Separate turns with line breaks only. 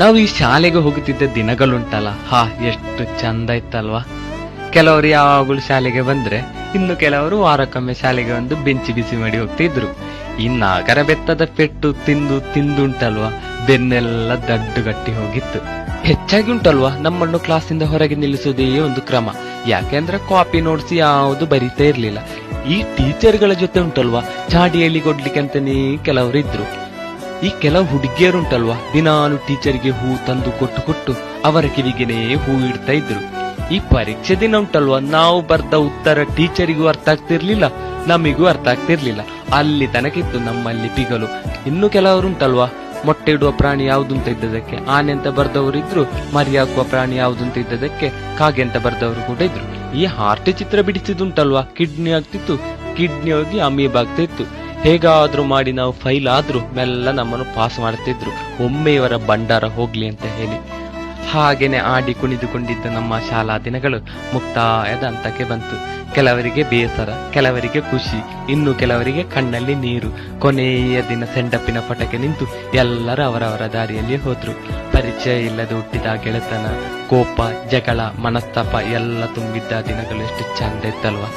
ನಾವು ಈ ಶಾಲೆಗೆ ಹೋಗುತ್ತಿದ್ದ ದಿನಗಳುಂಟಲ್ಲ, ಎಷ್ಟು ಚಂದ ಇತ್ತಲ್ವಾ. ಕೆಲವರು ಯಾವಾಗಲೂ ಶಾಲೆಗೆ ಬಂದ್ರೆ, ಇನ್ನು ಕೆಲವರು ವಾರಕ್ಕೊಮ್ಮೆ ಶಾಲೆಗೆ ಬಂದು ಬೆಂಚಿ ಬಿಸಿ ಮಾಡಿ ಹೋಗ್ತಿದ್ರು. ಈ ನಾಗರ ಬೆತ್ತದ ಪೆಟ್ಟು ತಿಂದು ತಿಂದುಂಟಲ್ವಾ, ಬೆನ್ನೆಲ್ಲ ದಡ್ಡುಗಟ್ಟಿ ಹೋಗಿತ್ತು. ಹೆಚ್ಚಾಗಿ ಉಂಟಲ್ವಾ, ನಮ್ಮನ್ನು ಕ್ಲಾಸಿಂದ ಹೊರಗೆ ನಿಲ್ಲಿಸುವುದೇ ಒಂದು ಕ್ರಮ. ಯಾಕೆಂದ್ರೆ ಕಾಪಿ ನೋಟ್ಸ್ ಯಾವುದು ಬರೀತಾ ಇರ್ಲಿಲ್ಲ. ಈ ಟೀಚರ್ಗಳ ಜೊತೆ ಉಂಟಲ್ವಾ, ಚಾಡಿಯಲ್ಲಿ ಕೊಡ್ಲಿಕ್ಕೆ ಅಂತಾನೇ ಕೆಲವರು ಇದ್ರು. ಈ ಕೆಲವು ಹುಡುಗಿಯರುಂಟಲ್ವಾ, ದಿನಾನು ಟೀಚರ್ಗೆ ಹೂ ತಂದು ಕೊಟ್ಟು ಕೊಟ್ಟು ಅವರ ಕಿವಿಗೆನೇ ಹೂ ಇಡ್ತಾ ಇದ್ರು. ಈ ಪರೀಕ್ಷೆ ದಿನ ಉಂಟಲ್ವಾ, ನಾವು ಬರ್ದ ಉತ್ತರ ಟೀಚರಿಗೂ ಅರ್ಥ ಆಗ್ತಿರ್ಲಿಲ್ಲ, ನಮಿಗೂ ಅರ್ಥ ಆಗ್ತಿರ್ಲಿಲ್ಲ. ಅಲ್ಲಿ ತನಕಿತ್ತು ನಮ್ಮಲ್ಲಿ ಪಿಗಲು. ಇನ್ನು ಕೆಲವರುಂಟಲ್ವಾ, ಮೊಟ್ಟೆ ಇಡುವ ಪ್ರಾಣಿ ಯಾವ್ದು ಅಂತ ಇದ್ದದಕ್ಕೆ ಆನೆ ಅಂತ ಬರ್ದವರು ಇದ್ರು, ಮರಿ ಹಾಕುವ ಪ್ರಾಣಿ ಯಾವ್ದು ಅಂತ ಇದ್ದದಕ್ಕೆ ಕಾಗೆ ಅಂತ ಬರ್ದವರು ಕೂಡ ಇದ್ರು. ಈ ಹಾರ್ಟ್ ಚಿತ್ರ ಬಿಡಿಸಿದುಂಟಲ್ವಾ, ಕಿಡ್ನಿ ಆಗ್ತಿತ್ತು, ಕಿಡ್ನಿ ಹೋಗಿ ಅಮೀಬ್ ಆಗ್ತಾ ಇತ್ತು. ಹೇಗಾದ್ರೂ ಮಾಡಿ ನಾವು ಫೈಲ್ ಆದ್ರೂ ಮೆಲ್ಲ ನಮ್ಮನ್ನು ಪಾಸ್ ಮಾಡ್ತಿದ್ರು, ಒಮ್ಮೆ ಇವರ ಭಂಡಾರ ಹೋಗ್ಲಿ ಅಂತ ಹೇಳಿ. ಹಾಗೇನೆ ಆಡಿ ಕುಣಿದುಕೊಂಡಿದ್ದ ನಮ್ಮ ಶಾಲಾ ದಿನಗಳು ಮುಕ್ತಾಯದ ಹಂತಕ್ಕೆ ಬಂತು. ಕೆಲವರಿಗೆ ಬೇಸರ, ಕೆಲವರಿಗೆ ಖುಷಿ, ಇನ್ನು ಕೆಲವರಿಗೆ ಕಣ್ಣಲ್ಲಿ ನೀರು. ಕೊನೆಯ ದಿನ ಸೆಂಡಪ್ಪಿನ ಪಟಕ್ಕೆ ನಿಂತು ಎಲ್ಲರೂ ಅವರವರ ದಾರಿಯಲ್ಲಿ ಹೋದ್ರು. ಪರಿಚಯ ಇಲ್ಲದೆ ಹುಟ್ಟಿದ ಗೆಳೆತನ, ಕೋಪ, ಜಗಳ, ಮನಸ್ತಾಪ ಎಲ್ಲ ತುಂಬಿದ್ದ ದಿನಗಳು ಎಷ್ಟು ಚಂದ ಇತ್ತಲ್ವಾ.